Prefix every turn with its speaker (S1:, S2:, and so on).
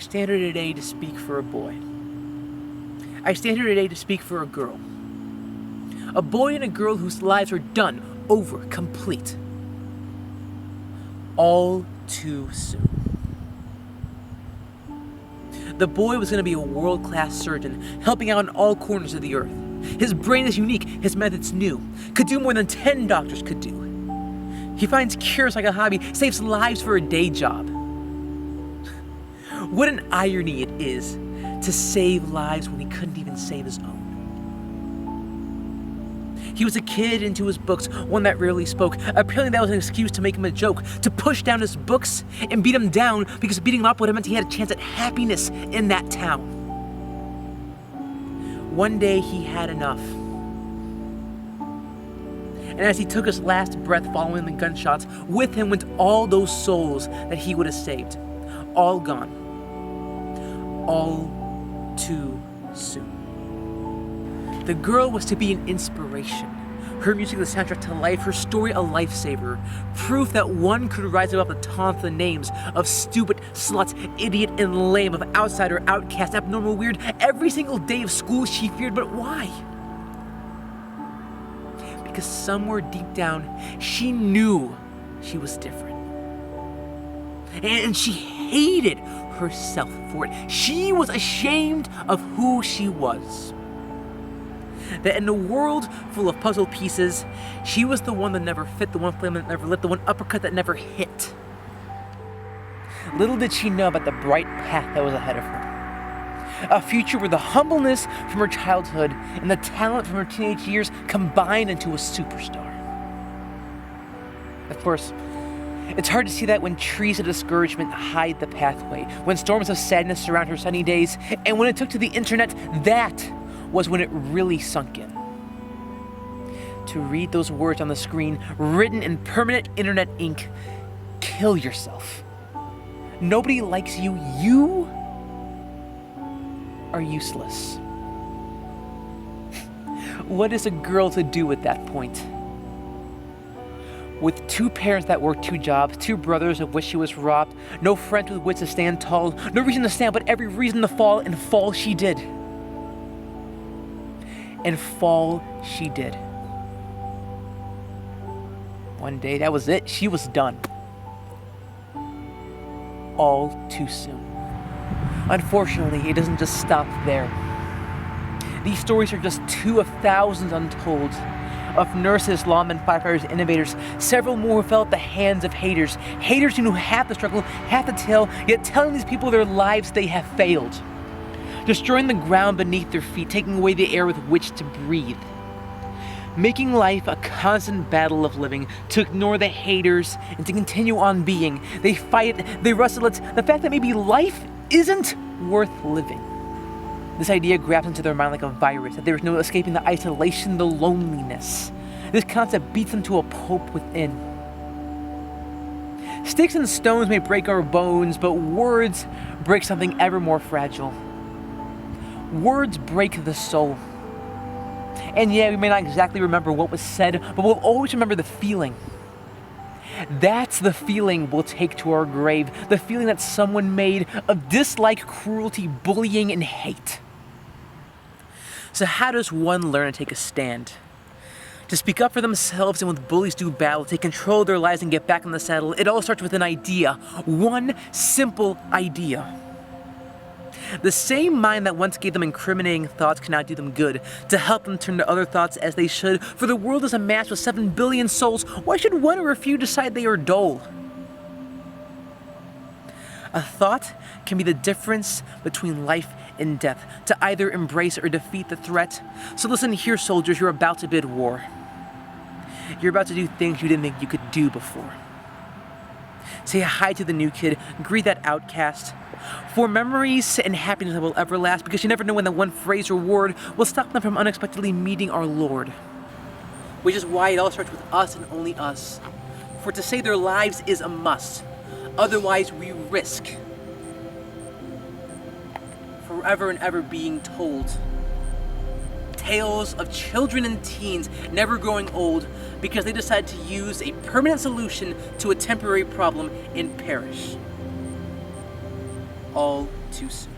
S1: stand here today to speak for a boy. I stand here today to speak for a girl. A boy and a girl whose lives are done, over, complete. All too soon. The boy was going to be a world-class surgeon, helping out in all corners of the earth. His brain is unique, his methods new, could do more than 10 doctors could do. He finds cures like a hobby, saves lives for a day job. What an irony it is to save lives when he couldn't even save his own. He was a kid into his books, one that rarely spoke. Apparently that was an excuse to make him a joke, to push down his books and beat him down, because beating him up would have meant he had a chance at happiness in that town. One day he had enough. And as he took his last breath following the gunshots, with him went all those souls that he would have saved. All gone. All too soon. The girl was to be an inspiration. Her music the soundtrack to life, her story a lifesaver. Proof that one could rise above the taunt the names of stupid, sluts, idiot, and lame, of outsider, outcast, abnormal, weird. Every single day of school she feared, but why? Because somewhere deep down, she knew she was different. And she hated herself for it. She was ashamed of who she was. That in a world full of puzzle pieces, she was the one that never fit, the one flame that never lit, the one uppercut that never hit. Little did she know about the bright path that was ahead of her. A future where the humbleness from her childhood and the talent from her teenage years combined into a superstar. Of course, it's hard to see that when trees of discouragement hide the pathway, when storms of sadness surround her sunny days, and when it took to the internet, that was when it really sunk in. To read those words on the screen, written in permanent internet ink, kill yourself. Nobody likes you. You are useless. What is a girl to do at that point? With two parents that worked two jobs, two brothers of which she was robbed, no friends with which to stand tall, no reason to stand but every reason to fall, and fall she did. And fall she did. One day, that was it. She was done. All too soon. Unfortunately, it doesn't just stop there. These stories are just two of thousands untold. Of nurses, lawmen, firefighters, innovators, several more who fell at the hands of haters. Haters who knew half the struggle, half the tale, yet telling these people their lives they have failed. Destroying the ground beneath their feet, taking away the air with which to breathe. Making life a constant battle of living, to ignore the haters and to continue on being. They fight it, they wrestle it, the fact that maybe life isn't worth living. This idea grabs into their mind like a virus, that there is no escaping the isolation, the loneliness. This concept beats them to a pulp within. Sticks and stones may break our bones, but words break something ever more fragile. Words break the soul. And yeah, we may not exactly remember what was said, but we'll always remember the feeling. That's the feeling we'll take to our grave. The feeling that someone made of dislike, cruelty, bullying, and hate. So how does one learn to take a stand? To speak up for themselves and with bullies do battle, take control of their lives and get back on the saddle. It all starts with an idea. One simple idea. The same mind that once gave them incriminating thoughts can now do them good, to help them turn to other thoughts as they should. For the world is a mass with 7 billion souls. Why should one or a few decide they are dull? A thought can be the difference between life and death, to either embrace or defeat the threat. So listen here, soldiers, you're about to bid war. You're about to do things you didn't think you could do before. Say hi to the new kid, greet that outcast. For memories and happiness that will ever last, because you never know when that one phrase or word will stop them from unexpectedly meeting our Lord. Which is why it all starts with us and only us. For to save their lives is a must. Otherwise we risk forever and ever being told tales of children and teens never growing old because they decided to use a permanent solution to a temporary problem and perish. All
S2: too soon.